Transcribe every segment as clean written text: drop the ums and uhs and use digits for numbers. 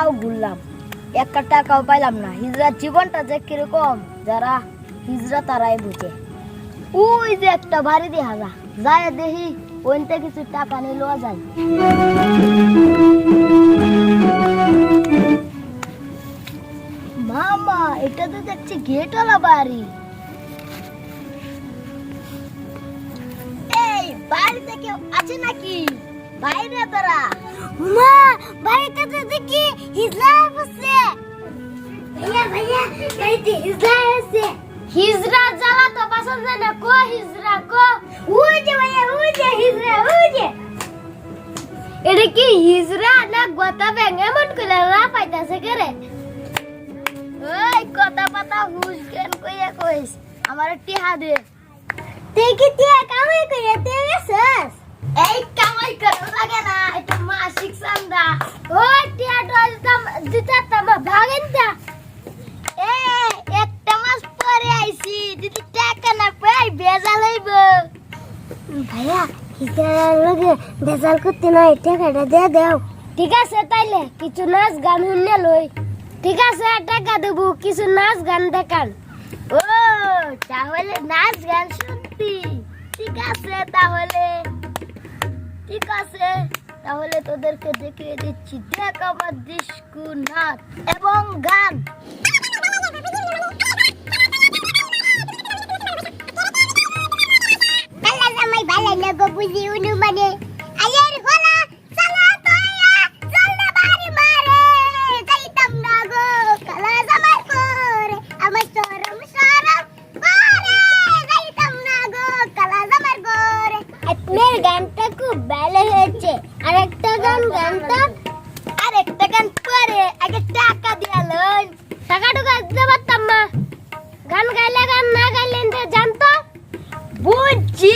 জায়গাও ঘুরলাম, একটা টাকাও পাইলাম না। হিজড়ার জীবনটা যে কিরকম, যারা হিজড়া তারাই বুঝে। ওই যে একটা বাড়ি দেখা যায়, দেখি ওইটা কিছু টাকা নিয়ে লওয়া যায়। মামা, এটা তো দেখছি গেটওয়ালা বাড়ি। এই বাড়িতে কেউ আছে নাকি? বাইরে তারা। মা, বাড়িতে তো দেখি হিজড়া বসে। ভাইয়া ভাইয়া, বাড়িতে হিজড়া আছে। হিজড়া জ্বালা তো পছন্দ না। কো হিজড়া কো? ওই যে ভাইয়া, ওই যে হিজড়া, ওই যে। এটা কি হিজড়া না গোতা ব্যাং? এমন করে লাফাইতাছে করে। ওই কথা পাতা হুশ কেন কইয়া কইস? আমার টিহা দে। তুই কি টিহা কামাই কইয়া তুই গেছস? এই কামাই করা লাগে না, এটা মাসিক চান্দা। ওই টিহা দিতে তামা ভাগেন তা। একটা মাস পরে আইছি, যদি টাকা না পাই বেজাল হইব। ভাইয়া, হিজড়ার লগে বেজাল করতে নাই, টাকাটা দিয়ে দাও। ঠিক আছে, তাইলে কিছু নাচ গান শুনে লই। ঠিক আছে, টাকা দেবো, কিছু নাচ গান দেখান। ও তাহলে নাচ গান শুনতি? ঠিক আছে তাহলে, ঠিক আছে তাহলে তোদেরকে দেখিয়ে দিচ্ছি। দেখ আমার ডিস্কো নাচ এবং গান। কালা জামাই ভালো লাগো বুঝি অনুমানে। আয়ের গলা সালা তোয়া জলদা বাড়ি মারে যাইতাম না গো কালা জামাই করে আমার শরম শরম করে যাইতাম না গো কালা জামাই করে। আপনার গানটা খুব ভালো হয়েছে, আরেকটা গান গানটা। আরেকটা গান পরে আগে টাকা দিয়া লই। টাকা টুকা দিতে পারতাম না। গান গাইলে গান, না গাইলে জানতো। বুঝছি,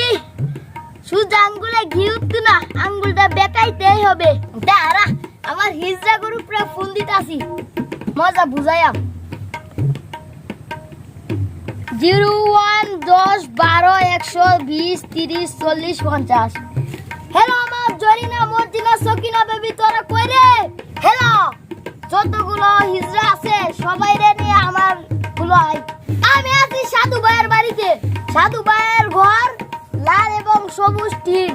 শুধু আঙ্গুলে ঘি উঠতো না, আঙ্গুলটা বেকাইতেই হবে। দাঁড়া, আমার হিজড়া গরু পুরা ফোন দিতাছি, মজা বুঝাইয়াম। 01 10 12 120 30 40 50। হ্যালো, আমার জরিনা মর্জিনা সকিনা বেবি, তোরা কই রে? হ্যালো, যতগুলো হিজড়া আছে সবাই রে নিয়ে আমার গুলো আই। আমি আছি সাধু ভাইয়ের বাড়িতে। সাধু ভাইয়ের ঘর লাল এবং সবুজ টিন।